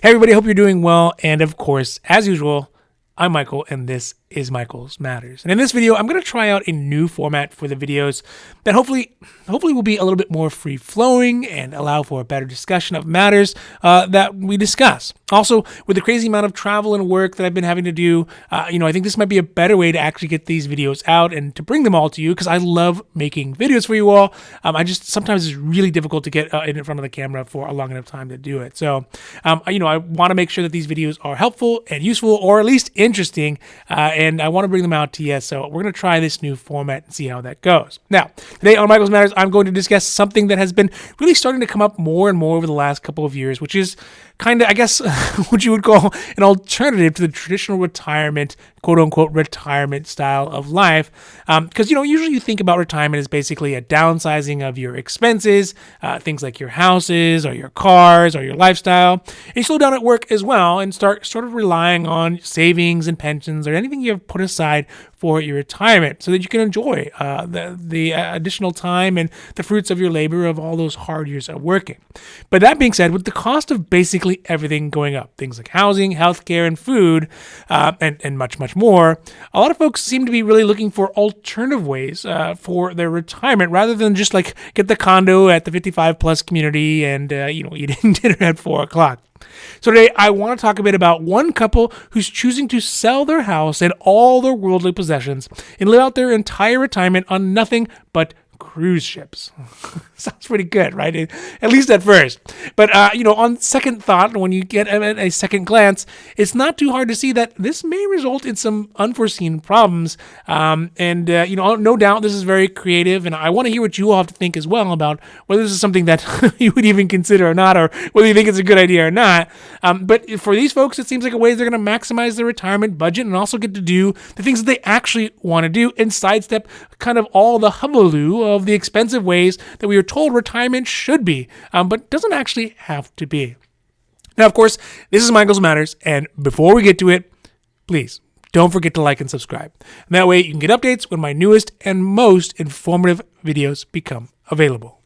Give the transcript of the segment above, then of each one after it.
Hey everybody, hope you're doing well. And of course, as usual, I'm Michael and this is Michael's Matters. And in this video, I'm going to try out a new format for the videos that hopefully will be a little bit more free-flowing and allow for a better discussion of matters that we discuss. Also, with the crazy amount of travel and work that I've been having to do, I think this might be a better way to actually get these videos out and to bring them all to you because I love making videos for you all. Sometimes it's really difficult to get in front of the camera for a long enough time to do it. So, I want to make sure that these videos are helpful and useful, or at least interesting, and I want to bring them out to you. So we're going to try this new format and see how that goes. Now, today on Michael's Matters, I'm going to discuss something that has been really starting to come up more and more over the last couple of years, which is kind of, I guess, what you would call an alternative to the traditional retirement, quote unquote, retirement style of life. Because, usually you think about retirement as basically a downsizing of your expenses, things like your houses or your cars or your lifestyle. And you slow down at work as well and start sort of relying on savings and pensions or anything you have put aside for your retirement so that you can enjoy the additional time and the fruits of your labor of all those hard years of working. But that being said, with the cost of basically everything going up, things like housing, healthcare, and food, and much, much more, a lot of folks seem to be really looking for alternative ways for their retirement rather than just like get the condo at the 55 plus community and, eating dinner at 4 o'clock. So today I want to talk a bit about one couple who's choosing to sell their house and all their worldly possessions and live out their entire retirement on nothing but cruise ships. Sounds pretty good, right? At least at first. But, on second thought, when you get a second glance, it's not too hard to see that this may result in some unforeseen problems. No doubt this is very creative, and I want to hear what you all have to think as well about whether this is something that you would even consider or not, or whether you think it's a good idea or not. But for these folks, it seems like a way they're going to maximize their retirement budget and also get to do the things that they actually want to do and sidestep kind of all the hullabaloo of the expensive ways that we are told retirement should be, but doesn't actually have to be. Now, of course, this is Michael's Matters, and before we get to it, please don't forget to like and subscribe. And that way you can get updates when my newest and most informative videos become available.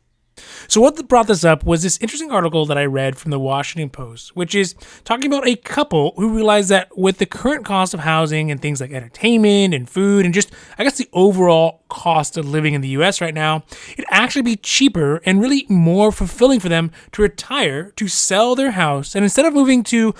So what brought this up was this interesting article that I read from the Washington Post, which is talking about a couple who realized that with the current cost of housing and things like entertainment and food and just, I guess, the overall cost of living in the U.S. right now, it'd actually be cheaper and really more fulfilling for them to retire, to sell their house, and instead of moving to,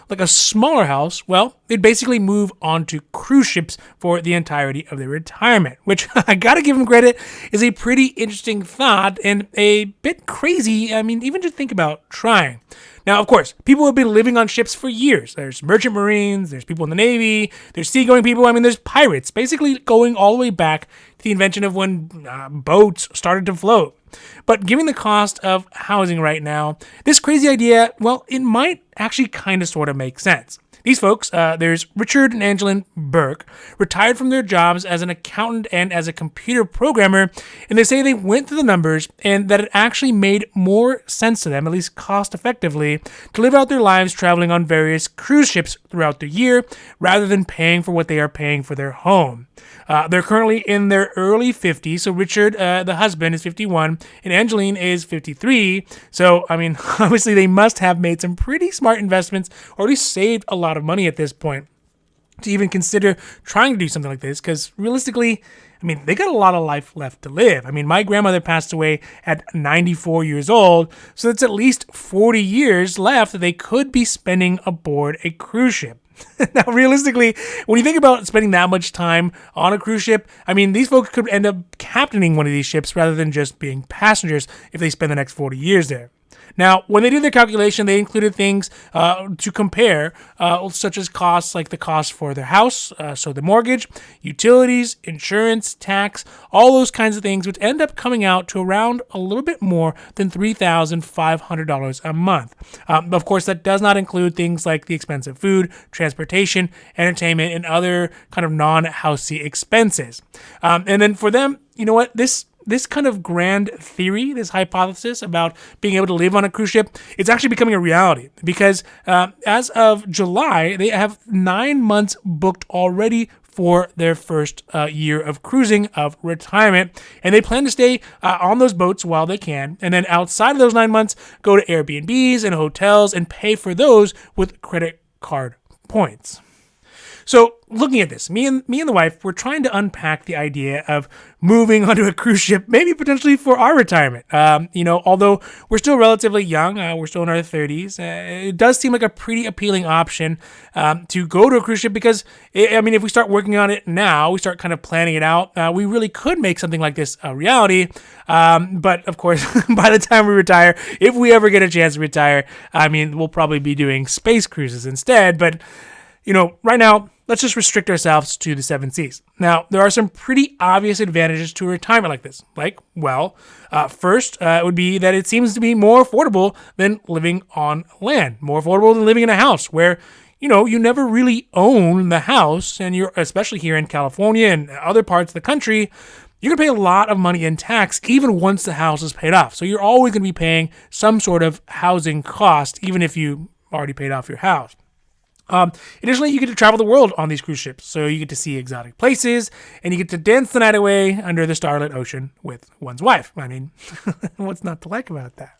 like a smaller house, well, they'd basically move on to cruise ships for the entirety of their retirement, which I gotta give them credit is a pretty interesting thought and a bit crazy. I mean, even to think about trying. Now, of course, people have been living on ships for years. There's merchant marines, there's people in the Navy, there's seagoing people. I mean, there's pirates, basically going all the way back to the invention of when boats started to float. But given the cost of housing right now, this crazy idea, well, it might actually kind of sort of make sense. These folks, there's Richard and Angeline Burke, retired from their jobs as an accountant and as a computer programmer, and they say they went through the numbers and that it actually made more sense to them, at least cost effectively, to live out their lives traveling on various cruise ships throughout the year rather than paying for what they are paying for their home. They're currently in their early 50s, so Richard, the husband, is 51, and Angeline is 53, so, obviously they must have made some pretty smart investments, or at least saved a lot of money at this point to even consider trying to do something like this, because realistically, they got a lot of life left to live. My grandmother passed away at 94 years old, so that's at least 40 years left that they could be spending aboard a cruise ship. Now, realistically, when you think about spending that much time on a cruise ship, these folks could end up captaining one of these ships rather than just being passengers if they spend the next 40 years there. Now, when they did their calculation, they included things to compare, such as costs like the cost for their house, so the mortgage, utilities, insurance, tax, all those kinds of things, which end up coming out to around a little bit more than $3,500 a month. Of course, that does not include things like the expense of food, transportation, entertainment, and other kind of non-housey expenses. And then for them, you know what, this kind of grand theory, this hypothesis about being able to live on a cruise ship, it's actually becoming a reality because as of July, they have 9 months booked already for their first year of cruising of retirement. And they plan to stay on those boats while they can. And then outside of those 9 months, go to Airbnbs and hotels and pay for those with credit card points. So looking at this, me and the wife, we're trying to unpack the idea of moving onto a cruise ship, maybe potentially for our retirement. Although we're still relatively young, we're still in our 30s, it does seem like a pretty appealing option to go to a cruise ship because, if we start working on it now, we start kind of planning it out, we really could make something like this a reality. But of course, by the time we retire, if we ever get a chance to retire, we'll probably be doing space cruises instead. But, right now, let's just restrict ourselves to the 7 Seas. Now, there are some pretty obvious advantages to a retirement like this. First, it would be that it seems to be more affordable than living on land, more affordable than living in a house where, you never really own the house, and you're, especially here in California and other parts of the country, you're going to pay a lot of money in tax even once the house is paid off. So you're always going to be paying some sort of housing cost, even if you already paid off your house. Additionally, you get to travel the world on these cruise ships. So you get to see exotic places and you get to dance the night away under the starlit ocean with one's wife. What's not to like about that?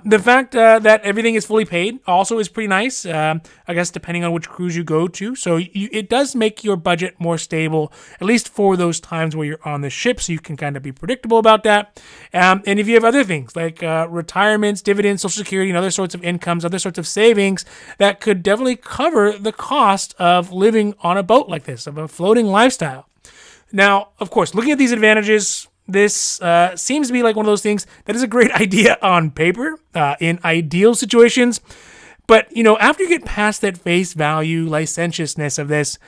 The fact that everything is fully paid also is pretty nice, I guess, depending on which cruise you go to. So it does make your budget more stable, at least for those times where you're on the ship, so you can kind of be predictable about that. And if you have other things like retirements, dividends, Social Security, and other sorts of incomes, other sorts of savings, that could definitely cover the cost of living on a boat like this, of a floating lifestyle. Now, of course, looking at these advantages, this seems to be like one of those things that is a great idea on paper, in ideal situations. But, after you get past that face value licentiousness of this,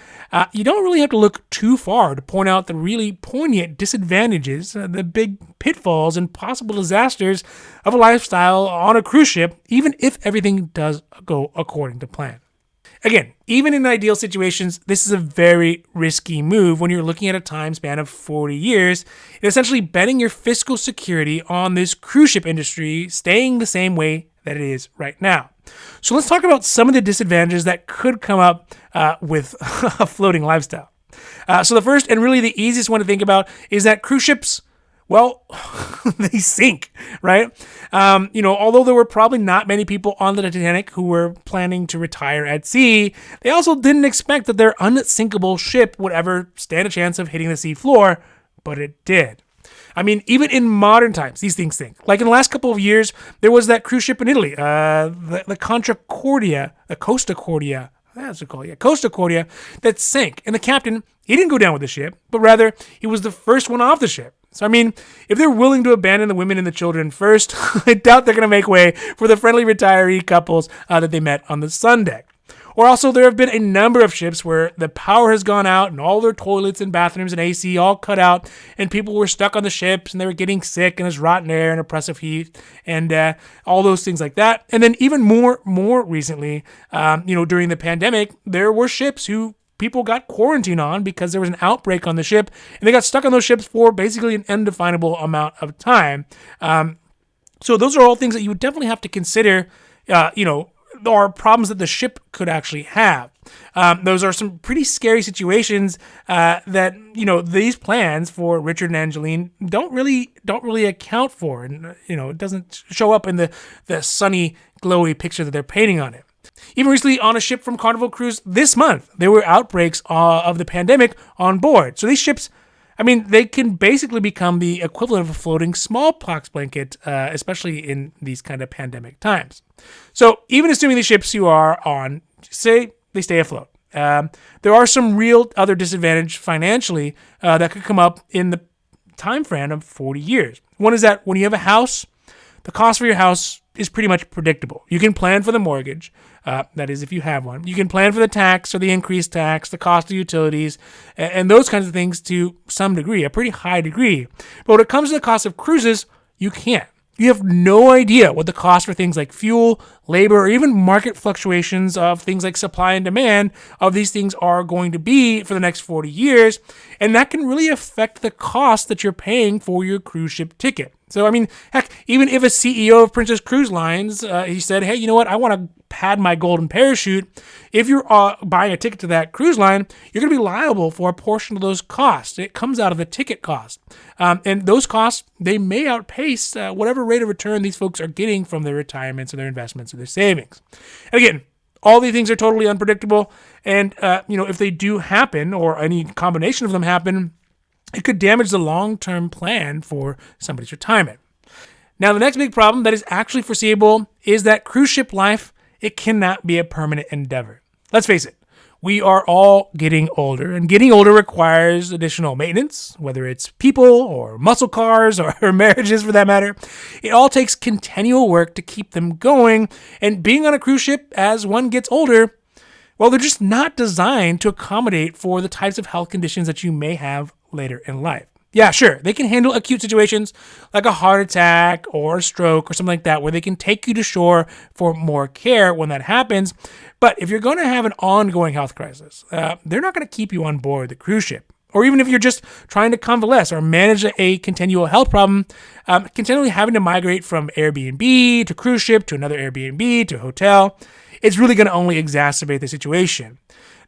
you don't really have to look too far to point out the really poignant disadvantages, the big pitfalls and possible disasters of a lifestyle on a cruise ship, even if everything does go according to plan. Again, even in ideal situations, this is a very risky move when you're looking at a time span of 40 years and essentially betting your fiscal security on this cruise ship industry staying the same way that it is right now. So let's talk about some of the disadvantages that could come up with a floating lifestyle. So the first and really the easiest one to think about is that cruise ships, well, they sink, right? Although there were probably not many people on the Titanic who were planning to retire at sea, they also didn't expect that their unsinkable ship would ever stand a chance of hitting the sea floor, but it did. Even in modern times, these things sink. Like in the last couple of years, there was that cruise ship in Italy, the Costa Cordia, that sank. And the captain, he didn't go down with the ship, but rather he was the first one off the ship. So, if they're willing to abandon the women and the children first, I doubt they're going to make way for the friendly retiree couples that they met on the sun deck. Or also, there have been a number of ships where the power has gone out and all their toilets and bathrooms and AC all cut out, and people were stuck on the ships and they were getting sick and there's rotten air and oppressive heat and all those things like that. And then even more recently, during the pandemic, there were ships who people got quarantined on because there was an outbreak on the ship, and they got stuck on those ships for basically an undefinable amount of time. So those are all things that you would definitely have to consider, are problems that the ship could actually have. Those are some pretty scary situations that, these plans for Richard and Angeline don't really account for. And, it doesn't show up in the sunny, glowy picture that they're painting on it. Even recently on a ship from Carnival Cruise this month, there were outbreaks of the pandemic on board. So these ships, they can basically become the equivalent of a floating smallpox blanket, especially in these kind of pandemic times. So even assuming the ships you are on, say they stay afloat, there are some real other disadvantage financially that could come up in the time frame of 40 years. One is that when you have a house, the cost for your house is pretty much predictable. You can plan for the mortgage, that is if you have one. You can plan for the tax or the increased tax, the cost of utilities, and those kinds of things to some degree, a pretty high degree. But when it comes to the cost of cruises, you can't. You have no idea what the cost for things like fuel, labor, or even market fluctuations of things like supply and demand of these things are going to be for the next 40 years. And that can really affect the cost that you're paying for your cruise ship ticket. So, I mean, heck, even if a CEO of Princess Cruise Lines, he said, hey, you know what, I want to pad my golden parachute. If you're buying a ticket to that cruise line, you're going to be liable for a portion of those costs. It comes out of the ticket cost. And those costs, they may outpace whatever rate of return these folks are getting from their retirements or their investments or their savings. And again, all these things are totally unpredictable. And, if they do happen or any combination of them happen, it could damage the long-term plan for somebody's retirement. Now, the next big problem that is actually foreseeable is that cruise ship life, it cannot be a permanent endeavor. Let's face it, we are all getting older, and getting older requires additional maintenance, whether it's people or muscle cars or marriages for that matter. It all takes continual work to keep them going, and being on a cruise ship as one gets older, well, they're just not designed to accommodate for the types of health conditions that you may have later in life. Yeah, sure, they can handle acute situations like a heart attack or a stroke or something like that, where they can take you to shore for more care when that happens. But if you're going to have an ongoing health crisis, they're not going to keep you on board the cruise ship. Or even if you're just trying to convalesce or manage a continual health problem, continually having to migrate from Airbnb to cruise ship to another Airbnb to hotel, it's really going to only exacerbate the situation.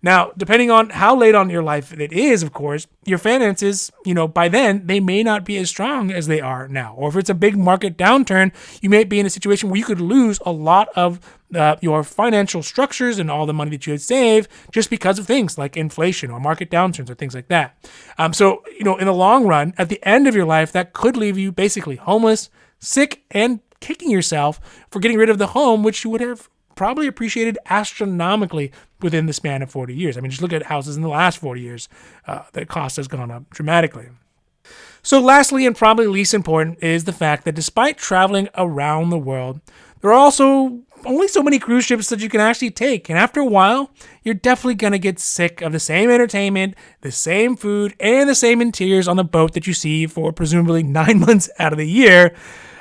Now, depending on how late on your life it is, of course, your finances, by then, they may not be as strong as they are now. Or if it's a big market downturn, you may be in a situation where you could lose a lot of your financial structures and all the money that you had saved just because of things like inflation or market downturns or things like that. So, in the long run, at the end of your life, that could leave you basically homeless, sick, and kicking yourself for getting rid of the home, which you would have probably appreciated astronomically within the span of 40 years. I mean, just look at houses in the last 40 years. The cost has gone up dramatically. So lastly, and probably least important, is the fact that despite traveling around the world, there are also only so many cruise ships that you can actually take. And after a while, you're definitely going to get sick of the same entertainment, the same food, and the same interiors on the boat that you see for presumably 9 months out of the year.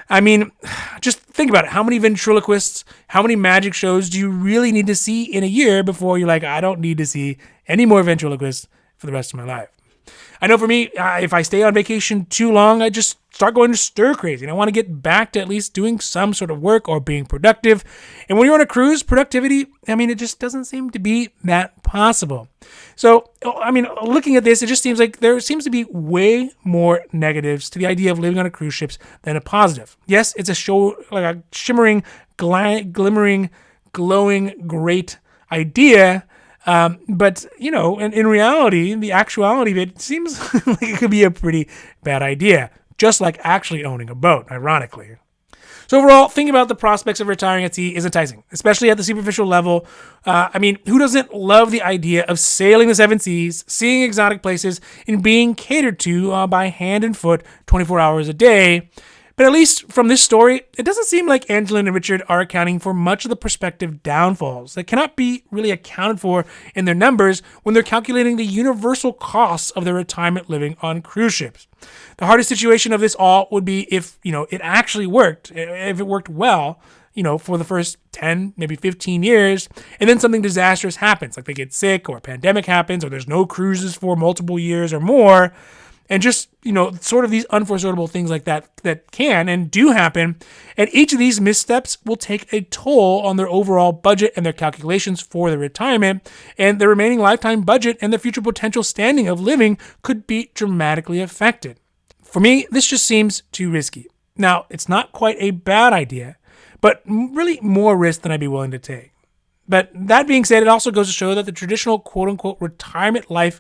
I mean, just think about it. How many ventriloquists, how many magic shows do you really need to see in a year before you're like, I don't need to see any more ventriloquists for the rest of my life? I know for me, if I stay on vacation too long, I just start going to stir crazy. And I want to get back to at least doing some sort of work or being productive. And when you're on a cruise, productivity, it just doesn't seem to be that possible. So, looking at this, it just seems like there seems to be way more negatives to the idea of living on a cruise ship than a positive. Yes, it's a show, like a shimmering, glimmering, glowing, great idea. But in reality, the actuality of it seems like it could be a pretty bad idea, just like actually owning a boat, ironically. So overall, thinking about the prospects of retiring at sea is enticing, especially at the superficial level. Who doesn't love the idea of sailing the seven seas, seeing exotic places, and being catered to by hand and foot 24 hours a day? But at least from this story, it doesn't seem like Angela and Richard are accounting for much of the prospective downfalls that cannot be really accounted for in their numbers when they're calculating the universal costs of their retirement living on cruise ships. The hardest situation of this all would be if, it actually worked, if it worked well, for the first 10, maybe 15 years, and then something disastrous happens, like they get sick or a pandemic happens or there's no cruises for multiple years or more. And just, sort of these unforeseeable things like that can and do happen. And each of these missteps will take a toll on their overall budget and their calculations for their retirement. And their remaining lifetime budget and their future potential standing of living could be dramatically affected. For me, this just seems too risky. Now, it's not quite a bad idea, but really more risk than I'd be willing to take. But that being said, it also goes to show that the traditional quote-unquote retirement life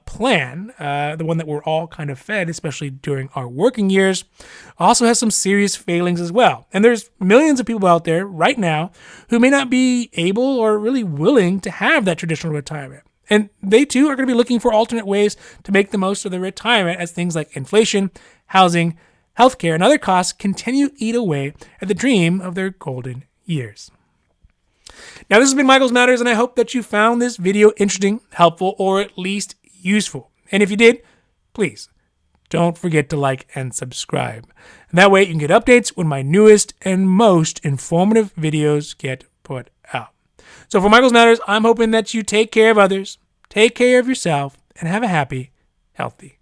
plan, the one that we're all kind of fed, especially during our working years, also has some serious failings as well. And there's millions of people out there right now who may not be able or really willing to have that traditional retirement. And they too are going to be looking for alternate ways to make the most of their retirement as things like inflation, housing, healthcare, and other costs continue to eat away at the dream of their golden years. Now, this has been Michael's Matters, and I hope that you found this video interesting, helpful, or at least useful. And if you did, please don't forget to like and subscribe. And that way you can get updates when my newest and most informative videos get put out. So for Michael's Matters, I'm hoping that you take care of others, take care of yourself, and have a happy, healthy